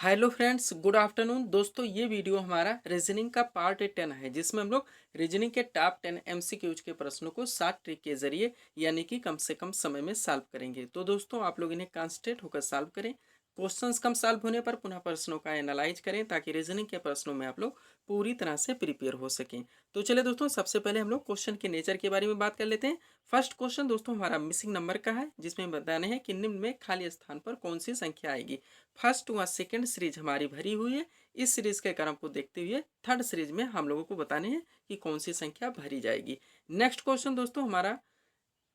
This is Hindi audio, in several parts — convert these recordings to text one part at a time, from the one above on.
Hello friends, good afternoon. दोस्तों, ये वीडियो हमारा रीजनिंग का पार्ट 10 है, जिसमें हम लोग रीजनिंग के टॉप 10 एमसीक्यूज के प्रश्नों को 7 ट्रिक के जरिए यानी कि कम से कम समय में सॉल्व करेंगे। तो दोस्तों, आप लोग इन्हें कॉन्सेंट्रेट होकर सॉल्व करें। क्वेश्चंस कम सॉल्व होने पर पुनः प्रश्नों का एनालाइज करें, ताकि रीजनिंग के प्रश्नों में आप लोग पूरी तरह से प्रिपेयर हो सकें। तो चलिए दोस्तों, सबसे पहले हम लोग क्वेश्चन के नेचर के बारे में बात कर लेते हैं। फर्स्ट क्वेश्चन दोस्तों हमारा मिसिंग नंबर का है, जिसमें बताने हैं कि निम्न में खाली स्थान पर कौन सी संख्या आएगी। फर्स्ट व सेकंड सीरीज हमारी भरी हुई है। इस सीरीज के क्रम को देखते हुए थर्ड सीरीज में हम लोगों को बताने हैं कि कौन सी संख्या भरी जाएगी। नेक्स्ट क्वेश्चन दोस्तों हमारा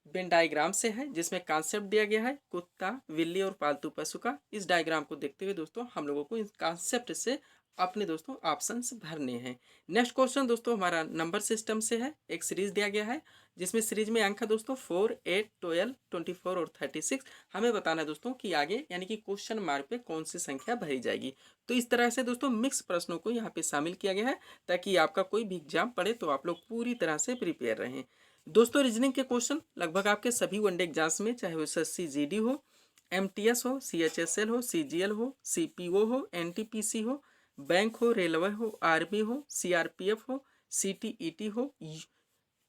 वेन डायग्राम से है, जिसमें कॉन्सेप्ट दिया गया है कुत्ता, बिल्ली और पालतू पशु का। इस डायग्राम को देखते हुए दोस्तों हम लोगों को इस कॉन्सेप्ट से अपने दोस्तों ऑप्शंस भरने हैं। नेक्स्ट क्वेश्चन दोस्तों हमारा नंबर सिस्टम से है। एक सीरीज दिया गया है, जिसमें सीरीज में अंक है दोस्तों 4, 8, 12, 24 और 36। हमें बताना है दोस्तों कि आगे यानी कि क्वेश्चन मार्क पे कौन सी संख्या भरी जाएगी। तो इस तरह से दोस्तों मिक्स प्रश्नों को यहाँ पे शामिल किया गया है, ताकि आपका कोई भी एग्जाम पड़े तो आप लोग पूरी तरह से प्रिपेयर रहें। दोस्तों, रीजनिंग के क्वेश्चन लगभग आपके सभी वनडे एग्जाम्स में, चाहे वो एसएससी जीडी हो, एमटीएस हो, सीएचएसएल हो, सीजीएल हो, सीपीओ हो, एनटीपीसी हो, बैंक हो, रेलवे हो, आर्मी हो, सीआरपीएफ हो, सीटीईटी हो,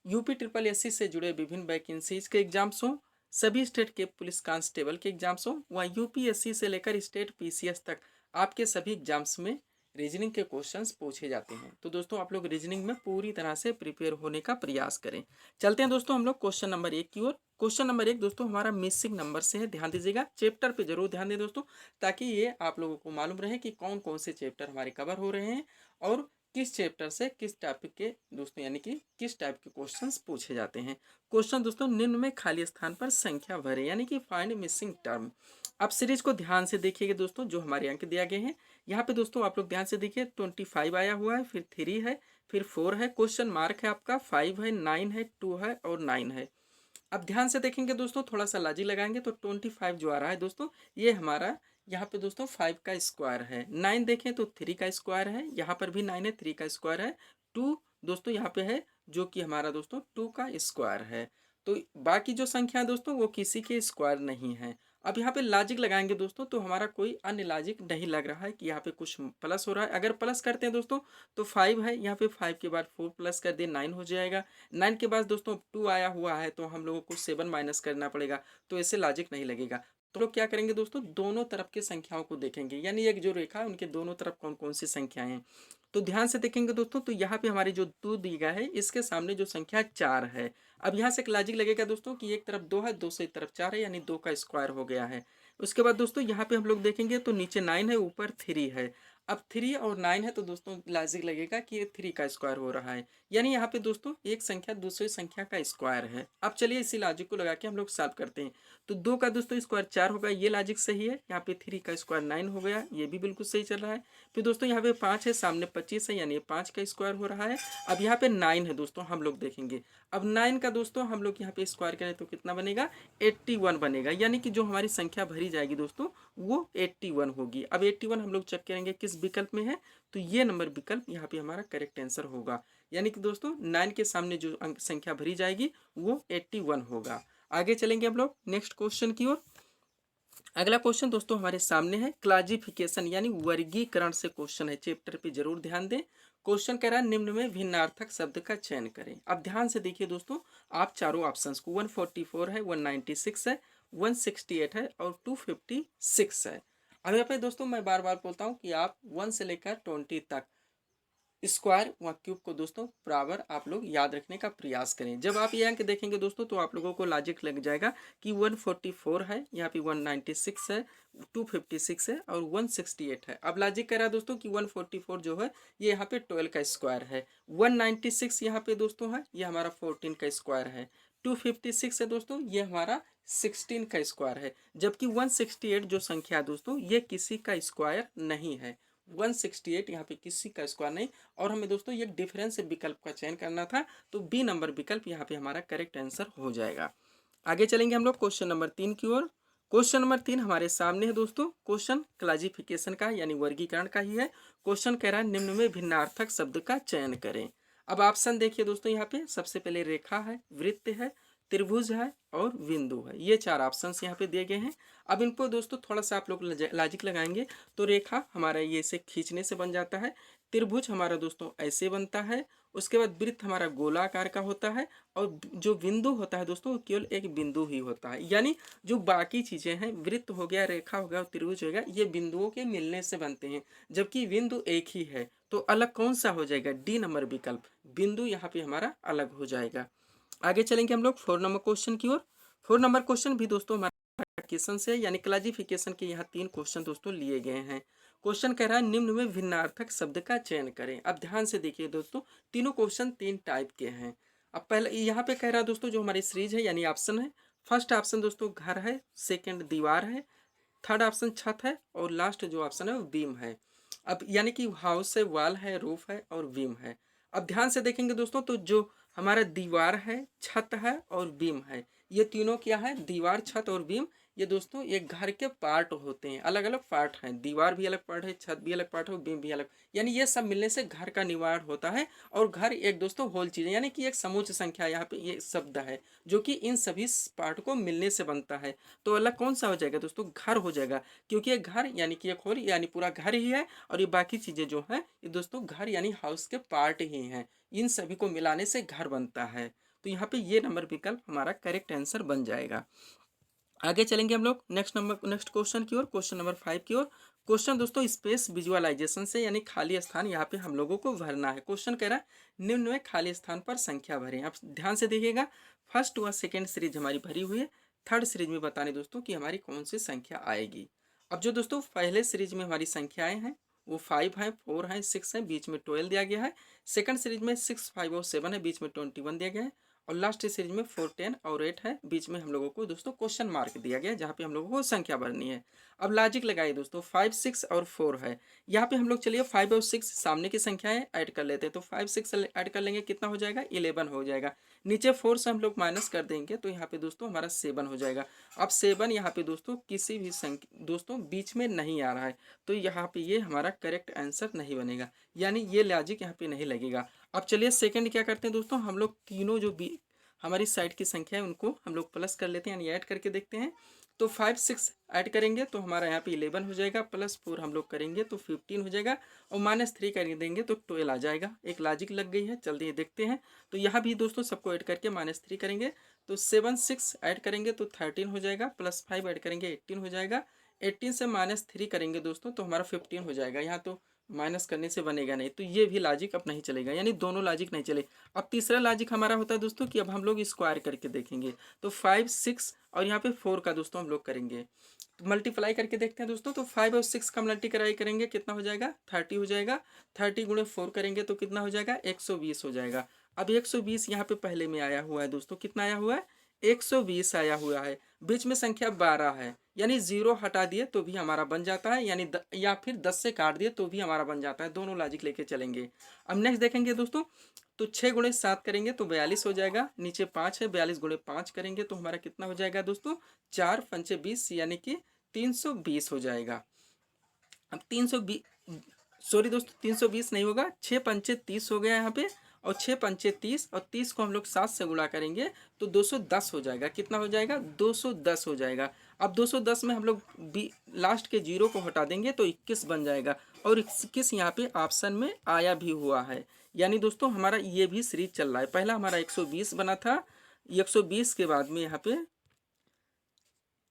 यूपी ट्रिपल एससी से जुड़े विभिन्न वैकेंसीज के एग्जाम्स हो, सभी स्टेट के पुलिस कांस्टेबल के एग्जाम्स हो, वहाँ यूपीएससी से लेकर स्टेट पीसीएस तक आपके सभी एग्जाम्स में रीजनिंग के क्वेश्चंस पूछे जाते हैं। तो दोस्तों आप लोग रीजनिंग में पूरी तरह से प्रिपेयर होने का प्रयास करें। चलते हैं दोस्तों हम लोग क्वेश्चन नंबर 1 की ओर। क्वेश्चन नंबर 1 दोस्तों हमारा मिसिंग नंबर से है। ध्यान दीजिएगा, चैप्टर पे जरूर ध्यान दें दोस्तों, ताकि ये आप लोगों को मालूम रहे कि कौन कौन से चैप्टर हमारे कवर हो रहे हैं और किस चैप्टर से किस टॉपिक के दोस्तों यानी कि किस टाइप के क्वेश्चंस पूछे जाते हैं। क्वेश्चन दोस्तों, निम्न में खाली स्थान पर संख्या भरे यानी कि फाइंड मिसिंग टर्म। अब सीरीज को ध्यान से देखिएगा दोस्तों, जो हमारे अंक दिया गए हैं यहाँ पे दोस्तों आप लोग ध्यान से देखिए। 25 आया हुआ है, फिर 3 है, फिर 4 है, क्वेश्चन मार्क है आपका, 5 है, 9 है, 2 है और 9 है। अब ध्यान से देखेंगे दोस्तों, थोड़ा सा लॉजिक लगाएंगे तो 25 जो आ रहा है दोस्तों, ये हमारा यहाँ पे दोस्तों 5 का स्क्वायर है। 9 देखें तो 3 का स्क्वायर है, यहाँ पर भी 9 है, 3 का स्क्वायर है। 2 दोस्तों यहाँ पे है, जो कि हमारा दोस्तों 2 का स्क्वायर है। तो बाकी जो संख्या है दोस्तों वो किसी के स्क्वायर नहीं है। अब यहाँ पे लॉजिक लगाएंगे दोस्तों, तो हमारा कोई अन्य लॉजिक नहीं लग रहा है कि यहाँ पे कुछ प्लस हो रहा है। अगर प्लस करते हैं दोस्तों तो 5 है, यहाँ पे 5 के बाद 4 प्लस कर दिए 9 हो जाएगा। 9 के बाद दोस्तों 2 आया हुआ है, तो हम लोगों को 7 माइनस करना पड़ेगा, तो ऐसे लॉजिक नहीं लगेगा। तो लोग क्या करेंगे दोस्तों, दोनों तरफ के संख्याओं को देखेंगे, यानी एक जो रेखा है उनके दोनों तरफ कौन कौन सी संख्याएं हैं। तो ध्यान से देखेंगे दोस्तों, तो यहाँ पे हमारी जो 2 दी गया है, इसके सामने जो संख्या 4 है। अब यहाँ से एक लॉजिक लगेगा दोस्तों कि एक तरफ 2 है, 2 से एक तरफ 4 है, यानी 2 का स्क्वायर हो गया है। उसके बाद दोस्तों यहाँ पे हम लोग देखेंगे तो नीचे 9 है, ऊपर 3 है। अब 3 और 9 है, तो दोस्तों लॉजिक लगेगा कि ये 3 का स्क्वायर हो रहा है, यानी यहाँ पे दोस्तों एक संख्या दूसरी संख्या का स्क्वायर है। अब चलिए इसी लॉजिक को लगा के हम लोग सॉल्व करते हैं। तो 2 का दोस्तों स्क्वायर 4 होगा, ये लॉजिक सही है। यहाँ पे 3 का स्क्वायर 9 हो गया, ये भी बिल्कुल सही चल रहा है। फिर दोस्तों यहाँ पे 5 है, सामने 25 है, यानी 5 का स्क्वायर हो रहा है। अब यहाँ पे 9 है दोस्तों, हम लोग देखेंगे। अब 9 का दोस्तों हम लोग यहाँ पे स्क्वायर करें तो कितना बनेगा, 81 बनेगा, यानी कि जो हमारी संख्या भरी जाएगी दोस्तों वो 81 होगी। अब 81 हम लोग चेक करेंगे किस विकल्प में है, तो ये नंबर विकल्प यहाँ पे हमारा करेक्ट आंसर होगा। यानी कि दोस्तों 9 के सामने जो अंक संख्या भरी जाएगी वो 81 होगा। आगे चलेंगे हम लोग नेक्स्ट क्वेश्चन की ओर। अगला क्वेश्चन दोस्तों हमारे सामने है, क्लासिफिकेशन यानी वर्गीकरण से क्वेश्चन है। चैप्टर पे जरूर ध्यान दें। क्वेश्चन कह रहा है निम्न में भिन्नार्थक शब्द का चयन करें। अब ध्यान से देखिए दोस्तों, आप चारों ऑप्शंस को 144 है, 196 है, 168 है और 256 है। अब यहाँ पे दोस्तों मैं बार बार बोलता हूँ कि आप 1 से लेकर 20 तक स्क्वायर व क्यूब को दोस्तों बराबर आप लोग याद रखने का प्रयास करें। जब आप ये अंक देखेंगे दोस्तों तो आप लोगों को लॉजिक लग जाएगा कि 144 है, यहाँ पे 196 है, 256 है और 168 है। अब लॉजिक कह रहा है दोस्तों कि 144 जो है ये यहाँ पे 12 का स्क्वायर है, 196 यहाँ पे दोस्तों है ये हमारा 14 का स्क्वायर है, 256 है दोस्तों ये हमारा 16 का स्क्वायर है। जबकि 168 जो संख्या है दोस्तों ये किसी का स्क्वायर नहीं है। 168 यहाँ पे किसी का स्क्वायर नहीं, और हमें दोस्तों ये डिफरेंस विकल्प का चयन करना था, तो बी नंबर विकल्प यहाँ पे हमारा करेक्ट आंसर हो जाएगा। आगे चलेंगे हम लोग क्वेश्चन नंबर 3 की ओर। क्वेश्चन नंबर 3 हमारे सामने है दोस्तों। क्वेश्चन क्लासिफिकेशन का यानी वर्गीकरण का ही है। क्वेश्चन कह रहा है निम्न में भिन्नार्थक शब्द का चयन करें। अब ऑप्शन देखिए दोस्तों, यहाँ पे सबसे पहले रेखा है, वृत्त है, त्रिभुज है और बिंदु है। ये 4 ऑप्शंस यहाँ पे दिए गए हैं। अब इनको दोस्तों थोड़ा सा आप लोग लॉजिक लगाएंगे तो रेखा हमारा ये से खींचने से बन जाता है, त्रिभुज हमारा दोस्तों ऐसे बनता है, उसके बाद वृत्त हमारा गोलाकार का होता है, और जो बिंदु होता है दोस्तों वो केवल एक बिंदु ही होता है। यानी जो बाकी चीजें हैं, वृत्त हो गया, रेखा हो गया और त्रिभुज हो गया, ये बिंदुओं के मिलने से बनते हैं, जबकि बिंदु एक ही है। तो अलग कौन सा हो जाएगा? डी नंबर विकल्प, बिंदु यहाँ पे हमारा अलग हो जाएगा। आगे चलेंगे हम लोग 4 नंबर क्वेश्चन की ओर। 4 नंबर क्वेश्चन भी दोस्तों हमारा क्वेश्चन से यानी क्लासिफिकेशन के यहाँ 3 क्वेश्चन दोस्तों लिए गए हैं। क्वेश्चन कह रहा है निम्न में भिन्नार्थक शब्द का चयन करें। अब ध्यान से देखिए दोस्तों, तीनों क्वेश्चन 3 टाइप के हैं। अब पहले यहाँ पे कह रहा है दोस्तों जो हमारी सीरीज है यानी ऑप्शन है, फर्स्ट ऑप्शन दोस्तों घर है, सेकंड दीवार है, थर्ड ऑप्शन छत है, और लास्ट जो ऑप्शन है वो बीम है। अब यानी कि हाउस है, वॉल है, रूफ है और बीम है। अब ध्यान से देखेंगे दोस्तों तो जो हमारा दीवार है, छत है और बीम है, ये तीनों क्या है? दीवार, छत और बीम, ये दोस्तों ये घर के पार्ट होते हैं, अलग अलग पार्ट हैं। दीवार भी अलग पार्ट है, छत भी अलग पार्ट है, बीम भी अलग, यानी ये सब मिलने से घर का निर्माण होता है। और घर एक दोस्तों होल चीज है, यानी कि एक समूच संख्या यहाँ पे ये शब्द है जो कि इन सभी पार्ट को मिलने से बनता है। तो अलग कौन सा हो जाएगा दोस्तों? घर हो जाएगा, क्योंकि ये घर यानी कि एक होल यानी पूरा घर ही है, और ये बाकी चीजें जो है ये दोस्तों घर यानी हाउस के पार्ट ही हैं, इन सभी को मिलाने से घर बनता है। तो यहाँ पे ये नंबर विकल्प हमारा करेक्ट आंसर बन जाएगा। आगे चलेंगे हम लोग नेक्स्ट क्वेश्चन की ओर, क्वेश्चन नंबर 5 की ओर। क्वेश्चन दोस्तों स्पेस विजुअलाइजेशन से यानी खाली स्थान यहाँ पे हम लोगों को भरना है। क्वेश्चन कह रहा है निम्न में खाली स्थान पर संख्या भरें। आप ध्यान से देखिएगा, फर्स्ट व सेकेंड सीरीज हमारी भरी हुई है, थर्ड सीरीज में बताने दोस्तों कि हमारी कौन सी संख्या आएगी। अब जो दोस्तों पहले सीरीज में हमारी संख्याएं हैं वो 5 है, 4 है, 6 है, बीच में 12 दिया गया है। सेकंड सीरीज में 6, 5 और 7 है, बीच में 21 दिया गया है। और लास्ट सीरीज में 4, 10 और 8 है, बीच में हम लोगों को दोस्तों क्वेश्चन मार्क दिया गया है जहाँ पे हम लोगों को संख्या भरनी है। अब लॉजिक लगाइए दोस्तों, 5, 6 और 4 है, यहाँ पे हम लोग चलिए 5 और 6 सामने की संख्याएं ऐड कर लेते हैं। तो 5, 6 ऐड कर लेंगे, कितना हो जाएगा? 11 हो जाएगा। नीचे 4 से हम लोग माइनस कर देंगे तो यहाँ पे दोस्तों हमारा 7 हो जाएगा। अब 7 यहाँ पे दोस्तों किसी भी संख्या दोस्तों बीच में नहीं आ रहा है, तो यहाँ पे ये हमारा करेक्ट आंसर नहीं बनेगा, यानी ये लॉजिक यहाँ पे नहीं लगेगा। अब चलिए सेकंड क्या करते हैं दोस्तों, हम लोग तीनों जो भी हमारी साइड की संख्या है उनको हम लोग प्लस कर लेते हैं, यानी ऐड करके देखते हैं। तो 5, 6 ऐड करेंगे तो हमारा यहाँ पे 11 हो जाएगा, प्लस 4 हम लोग करेंगे तो 15 हो जाएगा, और -3 कर देंगे तो 12 आ जाएगा। एक लॉजिक लग गई है, जल्दी देखते हैं। तो यहाँ भी दोस्तों सबको ऐड करके -3 करेंगे तो 7, 6 ऐड करेंगे तो 13 हो जाएगा, प्लस 5 ऐड करेंगे 18 हो जाएगा। 18 से -3 करेंगे दोस्तों तो हमारा 15 हो जाएगा। यहाँ तो माइनस करने से बनेगा नहीं, तो ये भी लॉजिक अब नहीं चलेगा, यानी दोनों लॉजिक नहीं चले। अब तीसरा लॉजिक हमारा होता है दोस्तों कि अब हम लोग स्क्वायर करके देखेंगे। तो 5, 6 और यहाँ पे 4 का दोस्तों हम लोग करेंगे, तो मल्टीप्लाई करके देखते हैं दोस्तों। तो 5 और 6 का मल्टीप्लाई करेंगे, कितना हो जाएगा? 30 हो जाएगा। 30 गुणे 4 करेंगे तो कितना हो जाएगा? 120 हो जाएगा। अब 120 यहाँ पे पहले में आया हुआ है दोस्तों, कितना आया हुआ है? 120 आया हुआ है। बीच में संख्या 12 है, यानी 0 हटा दिए तो भी हमारा बन जाता है, यानी या फिर 10 से काट दिए तो भी हमारा बन जाता है। दोनों लॉजिक लेके चलेंगे। अब नेक्स्ट देखेंगे दोस्तों, तो 6 गुणे 7 करेंगे तो 42 हो जाएगा। नीचे 5 है, 42 गुणे 5 करेंगे तो हमारा कितना हो जाएगा दोस्तों? 4 पंचे 20, यानी कि 320 हो जाएगा। अब 320 सॉरी दोस्तों 320 नहीं होगा, 6 पंचे 30 हो गया यहाँ पे, और 6 पंचे 30 और 30 को हम लोग 7 से गुणा करेंगे तो 210 हो जाएगा। कितना हो जाएगा? 210 हो जाएगा। अब 210 में हम लोग लास्ट के 0 को हटा देंगे तो 21 बन जाएगा, और 21 यहाँ पे ऑप्शन में आया भी हुआ है, यानी दोस्तों हमारा ये भी सीरीज चल रहा है। पहला हमारा 120 बना था, 120 के बाद में यहाँ पे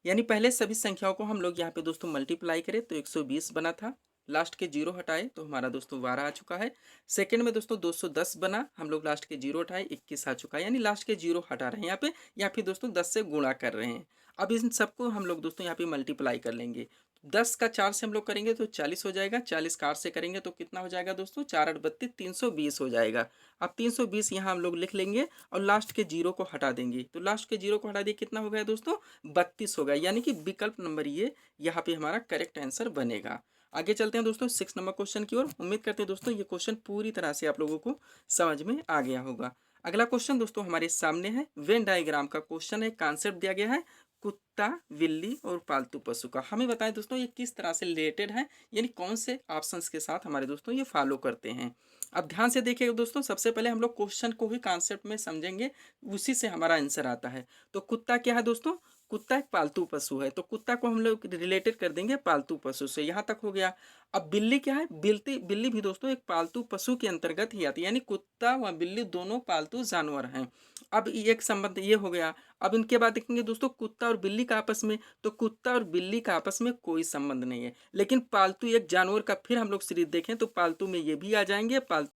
यानी पहले सभी संख्याओं को हम लोग यहाँ पे दोस्तों मल्टीप्लाई करें तो 120 बना था, लास्ट के 0 हटाए तो हमारा दोस्तों 12 आ चुका है। सेकंड में दोस्तों 210 बना, हम लोग लास्ट के 0 हटाए 21 आ चुका है, यानी लास्ट के 0 हटा रहे हैं यहाँ पे, या फिर दोस्तों 10 से गुणा कर रहे हैं। अब इन सबको हम लोग दोस्तों यहाँ पे मल्टीप्लाई कर लेंगे। 10 का 4 से हम लोग करेंगे तो 40 हो जाएगा, 40 का 8 से करेंगे तो कितना हो जाएगा दोस्तों? 4 8 32 320 हो जाएगा। अब 320 यहाँ हम लोग लिख लेंगे और लास्ट के 0 को हटा देंगे, तो लास्ट के 0 को हटा दिए कितना हो गया दोस्तों? 32 हो गया, यानी कि विकल्प नंबर ये यहाँ पे हमारा करेक्ट आंसर बनेगा। आगे चलते हैं दोस्तों 6 नंबर क्वेश्चन की ओर। उम्मीद करते हैं दोस्तों ये क्वेश्चन पूरी तरह से आप लोगों को समझ में आ गया होगा। अगला क्वेश्चन दोस्तों हमारे सामने है, वेन डायग्राम का क्वेश्चन है, कॉन्सेप्ट दिया गया है। कुत्ता, बिल्ली और पालतू पशु का। हमें बताएं दोस्तों ये किस तरह से रिलेटेड है, यानी कौन से ऑप्शंस के साथ हमारे दोस्तों ये फॉलो करते हैं। अब ध्यान से देखिएगा दोस्तों, सबसे पहले हम लोग क्वेश्चन को ही कॉन्सेप्ट में समझेंगे, उसी से हमारा आंसर आता है। तो कुत्ता क्या है दोस्तों, कुत्ता एक पालतू पशु है, तो कुत्ता को हम लोग रिलेटेड कर देंगे पालतू पशु से, यहाँ तक हो गया। अब बिल्ली क्या है, बिल्ली बिल्ली भी दोस्तों एक पालतू पशु के अंतर्गत ही आती है, यानी कुत्ता व बिल्ली दोनों पालतू जानवर हैं। अब एक संबंध ये हो गया। अब इनके बाद देखेंगे दोस्तों कुत्ता और बिल्ली का आपस में, तो कुत्ता और बिल्ली का आपस में कोई संबंध नहीं है, लेकिन पालतू एक जानवर का फिर हम लोग सीरीज देखें तो पालतू में ये भी आ जाएंगे, पालतू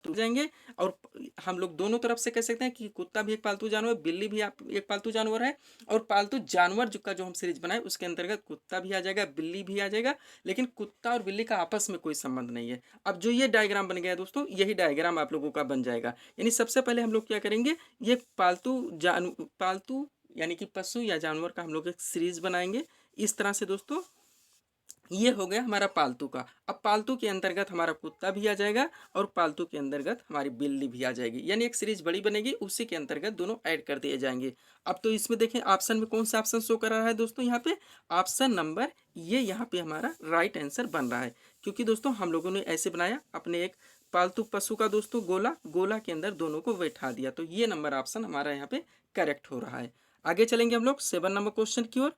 जाएंगे। और हम लोग दोनों तरफ से कह सकते हैं कि कुत्ता भी एक पालतू जानवर, बिल्ली भी एक पालतू जानवर है। और पालतू जानवर जो हम सीरीज बनाए उसके अंतर्गत कुत्ता भी आ जाएगा, बिल्ली भी आ जाएगा, लेकिन कुत्ता और बिल्ली का आपस में कोई संबंध नहीं है। अब जो ये डायग्राम बन गया है दोस्तों, यही डायग्राम आप लोगों का बन जाएगा। यानी सबसे पहले हम लोग क्या करेंगे, ये पालतू यानी कि पशु या जानवर का हम लोग एक सीरीज बनाएंगे इस तरह से दोस्तों। ये हो गया हमारा पालतू का। अब पालतू के अंतर्गत हमारा कुत्ता भी आ जाएगा और पालतू के अंतर्गत हमारी बिल्ली भी आ जाएगी, यानी एक सीरीज बड़ी बनेगी, उसी के अंतर्गत दोनों ऐड कर दिए जाएंगे। अब तो इसमें देखें ऑप्शन में कौन सा ऑप्शन शो कर रहा है दोस्तों, यहाँ पे ऑप्शन नंबर ये यहाँ पे हमारा राइट आंसर बन रहा है, क्योंकि दोस्तों हम लोगों ने ऐसे बनाया अपने एक पालतू पशु का दोस्तों गोला, गोला के अंदर दोनों को बैठा दिया, तो ये नंबर ऑप्शन हमारा यहाँ पे करेक्ट हो रहा है। आगे चलेंगे हम लोग 7 नंबर क्वेश्चन की ओर।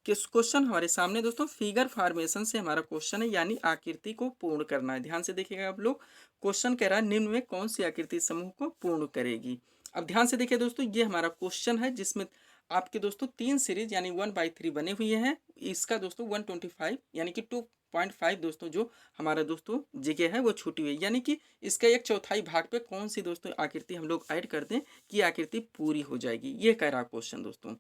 किस क्वेश्चन हमारे सामने दोस्तों फिगर फॉर्मेशन से हमारा क्वेश्चन है, यानी आकृति को पूर्ण करना है। ध्यान से देखिएगा आप लोग, क्वेश्चन कह रहा है निम्न में कौन सी आकृति समूह को पूर्ण करेगी। अब ध्यान से देखिए दोस्तों, ये हमारा क्वेश्चन है जिसमें आपके दोस्तों 3 सीरीज यानी 1/3 बने हुए हैं। इसका दोस्तों 125 यानी कि 2.5 दोस्तों जो हमारा दोस्तों जगह है वो छूटी हुई है, यानी कि इसका 1/4 भाग पे कौन सी दोस्तों आकृति हम लोग ऐड कर दें कि आकृति पूरी हो जाएगी, ये कह रहा क्वेश्चन दोस्तों।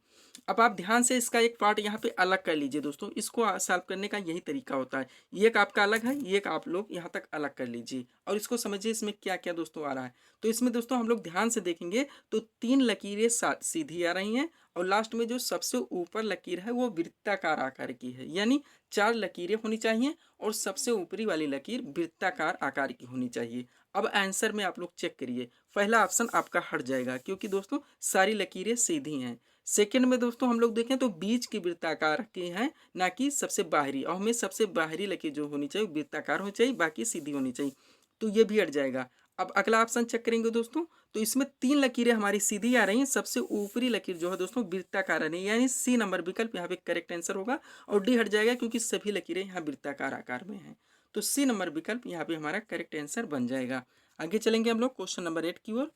अब आप ध्यान से इसका एक पार्ट यहाँ पे अलग कर लीजिए दोस्तों, इसको सॉल्व करने का यही तरीका होता है। ये एक आपका अलग है, ये एक आप लोग यहाँ तक अलग कर लीजिए और इसको समझिए इसमें क्या क्या दोस्तों आ रहा है। तो इसमें दोस्तों हम लोग ध्यान से देखेंगे तो 3 लकीरें सीधी आ रही हैं और लास्ट में जो सबसे ऊपर लकीर है वो वृत्ताकार आकार की है, यानी 4 लकीरें होनी चाहिए और सबसे ऊपरी वाली लकीर वृत्ताकार आकार की होनी चाहिए। अब आंसर में आप लोग चेक करिए, पहला ऑप्शन आपका हट जाएगा क्योंकि दोस्तों सारी लकीरें सीधी हैं। सेकंड में दोस्तों हम लोग देखें तो बीच की वृत्ताकार की है, ना कि सबसे बाहरी, और हमें सबसे बाहरी लकीर जो होनी चाहिए वृत्ताकार होनी चाहिए, बाकी सीधी होनी चाहिए, तो ये भी हट जाएगा। अब अगला ऑप्शन चेक करेंगे दोस्तों, तो इसमें 3 लकीरें हमारी सीधी आ रही हैं, सबसे ऊपरी लकीर जो है दोस्तों वृत्ताकार आ रही है, यानी सी नंबर विकल्प यहाँ पे करेक्ट आंसर होगा। और डी हट जाएगा क्योंकि सभी लकीरें यहाँ वृत्ताकार आकार में हैं, तो सी नंबर विकल्प यहाँ पे हमारा करेक्ट आंसर बन जाएगा। आगे चलेंगे हम लोग क्वेश्चन नंबर 8 की ओर।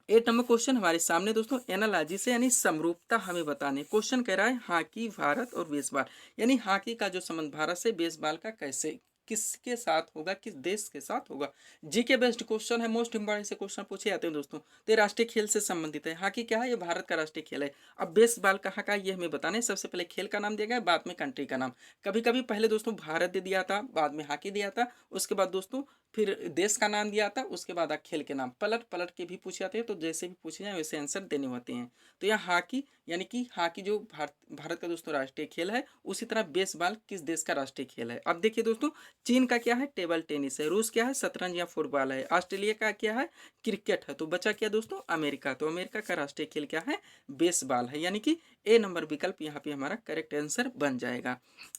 8 नंबर क्वेश्चन हमारे सामने दोस्तों एनालॉजी से यानी समरूपता हमें बताने। क्वेश्चन कह रहा है हॉकी, भारत और बेसबॉल, यानी हॉकी का जो संबंध भारत से, बेसबॉल का कैसे किसके साथ होगा, किस देश के साथ होगा। जीके बेस्ड क्वेश्चन है, मोस्ट इंपॉर्टेंट से क्वेश्चन पूछे जाते हैं दोस्तों, तो ये राष्ट्रीय खेल से संबंधित है। हॉकी क्या है, ये भारत का राष्ट्रीय खेल है। अब बेसबॉल कहाँ का है ये हमें बताने, सबसे पहले खेल का नाम दिया गया, बाद में कंट्री का नाम। कभी कभी पहले दोस्तों भारत दे दिया था, बाद में हॉकी दिया था, उसके बाद दोस्तों फिर देश का नाम दिया था, उसके बाद खेल के नाम पलट पलट के भी पूछे जाते हैं, तो जैसे भी पूछे जाए वैसे आंसर देने होते हैं। तो यहाँ हॉकी यानी कि हॉकी जो भारत का दोस्तों राष्ट्रीय खेल है, उसी तरह बेसबॉल किस देश का राष्ट्रीय खेल है। अब देखिए दोस्तों, चीन का क्या है, टेबल टेनिस है। रूस क्या है, शतरंज या फुटबॉल है। ऑस्ट्रेलिया का क्या है, क्रिकेट है। तो बचा क्या दोस्तों, अमेरिका। तो अमेरिका का राष्ट्रीय खेल क्या है, बेसबॉल है, यानी कि ए नंबर विकल्प यहाँ पे हमारा करेक्ट आंसर बन जाएगा।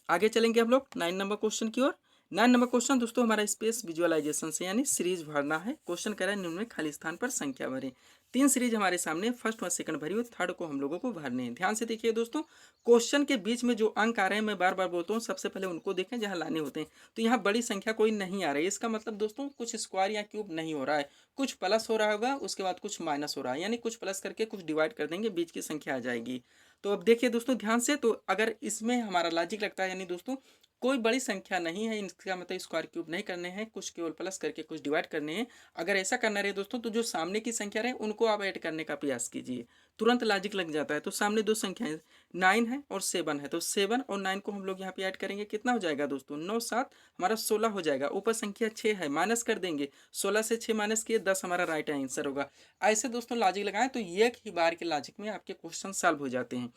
आगे चलेंगे हम लोग 9 नंबर क्वेश्चन की ओर। 9 नंबर क्वेश्चन दोस्तों हमारा स्पेस विजुअलाइजेशन से यानी सीरीज भरना है। क्वेश्चन कह रहा है निम्न में खाली स्थान पर संख्या भरें। 3 सीरीज हमारे सामने, फर्स्ट और सेकंड भरी हुई, थर्ड को हम लोगों को भरने हैं। ध्यान से देखिए दोस्तों, क्वेश्चन के बीच में जो अंक आ रहे हैं मैं बार बार बोलता हूँ, सबसे पहले उनको देखें जहाँ लाने होते हैं। तो यहाँ बड़ी संख्या कोई नहीं आ रही है, इसका मतलब दोस्तों कुछ स्क्वायर या क्यूब नहीं हो रहा है, कुछ प्लस हो रहा होगा, उसके बाद कुछ माइनस हो रहा है, यानी कुछ प्लस करके कुछ डिवाइड कर देंगे, बीच की संख्या आ जाएगी। तो अब देखिए दोस्तों ध्यान से, तो अगर इसमें हमारा लॉजिक लगता है यानी दोस्तों कोई बड़ी संख्या नहीं है, इसका मतलब स्क्वायर क्यूब नहीं करने हैं, कुछ केवल प्लस करके कुछ डिवाइड करने हैं। अगर ऐसा करना रहे दोस्तों, तो जो सामने की संख्या रहे उनको आप ऐड करने का प्रयास कीजिए, तुरंत लॉजिक लग जाता है। तो सामने 2 संख्याएं 9 है और 7 है, तो 7 और 9 को हम लोग यहाँ पे ऐड करेंगे, कितना हो जाएगा दोस्तों, 9 7 हमारा 16 हो जाएगा। ऊपर संख्या 6 है, माइनस कर देंगे, 16 से 6 माइनस किए 10 हमारा राइट आंसर होगा। ऐसे दोस्तों लॉजिक लगाएं तो एक ही बार के लॉजिक में आपके क्वेश्चन सॉल्व हो जाते हैं।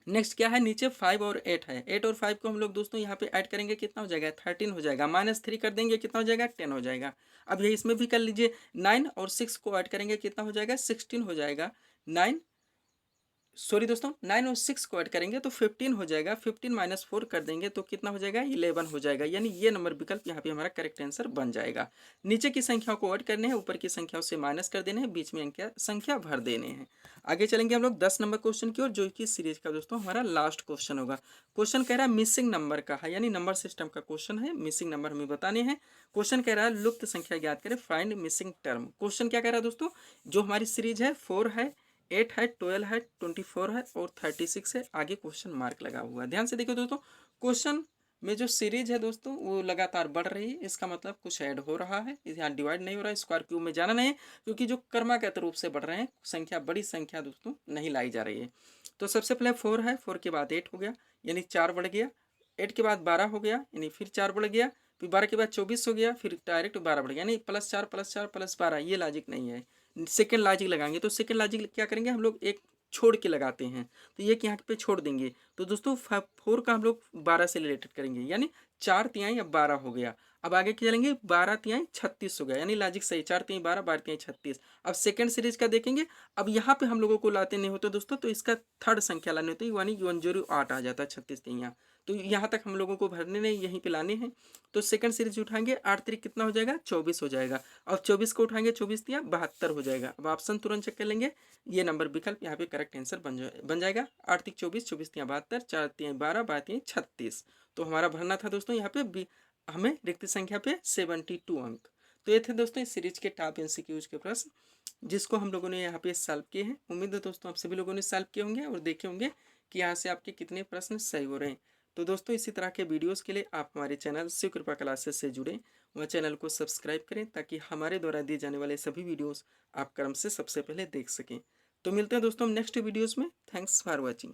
नेक्स्ट क्या है, नीचे 5 और 8 है। 8 और 5 को हम लोग दोस्तों यहाँ पे ऐड करेंगे, कितना हो जाएगा, 13 हो जाएगा। -3 कर देंगे, कितना हो जाएगा, 10 हो जाएगा। अब ये इसमें भी कर लीजिए, 9 और 6 को ऐड करेंगे, कितना हो जाएगा, 16 हो जाएगा। 9 सॉरी दोस्तों 9 और 6 को ऐड करेंगे तो 15 हो जाएगा। 15 माइनस 4 कर देंगे तो कितना हो जाएगा 11 हो जाएगा, यानी ये नंबर विकल्प यहाँ पे हमारा करेक्ट आंसर बन जाएगा। नीचे की संख्याओं को ऐड करने हैं, ऊपर की संख्याओं से माइनस कर देने हैं, बीच में संख्या भर देने हैं। आगे चलेंगे हम लोग 10 नंबर क्वेश्चन की ओर, जो कि सीरीज का दोस्तों हमारा लास्ट क्वेश्चन होगा। क्वेश्चन कह रहा है मिसिंग नंबर का है, यानी नंबर सिस्टम का क्वेश्चन है, मिसिंग नंबर हमें बताने हैं। क्वेश्चन कह रहा है लुप्त संख्या ज्ञात करें, फाइंड मिसिंग टर्म। क्वेश्चन क्या कह रहा है दोस्तों, जो हमारी सीरीज है 4 है, 8 है, 12 है, 24 है और 36 है, आगे क्वेश्चन मार्क लगा हुआ है। ध्यान से देखो दोस्तों, क्वेश्चन में जो सीरीज है दोस्तों वो लगातार बढ़ रही है, इसका मतलब कुछ ऐड हो रहा है, यहाँ डिवाइड नहीं हो रहा है, स्क्वायर क्यूब में जाना नहीं है, क्योंकि जो क्रमागत रूप से बढ़ रहे हैं संख्या, बड़ी संख्या दोस्तों नहीं लाई जा रही है। तो सबसे पहले 4 है, 4 के बाद 8 हो गया, यानी 4 बढ़ गया, 8 के बाद 12 हो गया, यानी फिर 4 बढ़ गया, फिर 12 के बाद 24 हो गया, फिर डायरेक्ट 12 बढ़ गया, यानी +4 +4 +12, ये लॉजिक नहीं है। सेकेंड लॉजिक लगाएंगे तो सेकेंड लॉजिक क्या करेंगे हम लोग, एक छोड़ के लगाते हैं, तो ये यहाँ पे छोड़ देंगे। तो दोस्तों 4 का हम लोग 12 से रिलेटेड करेंगे, यानी 4 तिहाई अब 12 हो गया। अब आगे क्या चलेंगे, 12 तिहाई 36 हो गया, यानी लॉजिक सही, 4 तिहाई 12, 12 तिहाई 36। अब सेकंड सीरीज का देखेंगे, अब यहाँ पे हम लोगों को लाते नहीं होते दोस्तों, तो इसका थर्ड संख्या लाने होती है, यानी 108 आ जाता है 36 तिहाइयाँ। तो यहाँ तक हम लोगों को भरने नहीं, यहीं पे लाने हैं। तो सेकंड सीरीज उठाएंगे, 8 3 कितना हो जाएगा 24 हो जाएगा। अब 24 को उठाएंगे, 24 तिया 72 हो जाएगा। अब ऑप्शन तुरंत चेक कर लेंगे, ये नंबर विकल्प यहाँ पे करेक्ट आंसर बन जाएगा। 8 3 24, 24 तिया 72, 4 तिया 12, 12 तिया 36। तो हमारा भरना था दोस्तों यहाँ पे हमें रिक्त संख्या पे 72 अंक। तो ये थे दोस्तों इस सीरीज के टॉप एमसीक्यूज के प्रश्न, जिसको हम लोगों ने यहाँ पे सॉल्व किए हैं। उम्मीद है दोस्तों आप सभी लोगों ने सॉल्व किए होंगे और देखे होंगे कि यहाँ से आपके कितने प्रश्न सही हो रहे हैं। तो दोस्तों इसी तरह के वीडियोस के लिए आप हमारे चैनल शिव कृपा क्लासेस से जुड़ें, वह चैनल को सब्सक्राइब करें, ताकि हमारे द्वारा दिए जाने वाले सभी वीडियोस आप क्रम से सबसे पहले देख सकें। तो मिलते हैं दोस्तों नेक्स्ट वीडियोस में। Thanks for watching.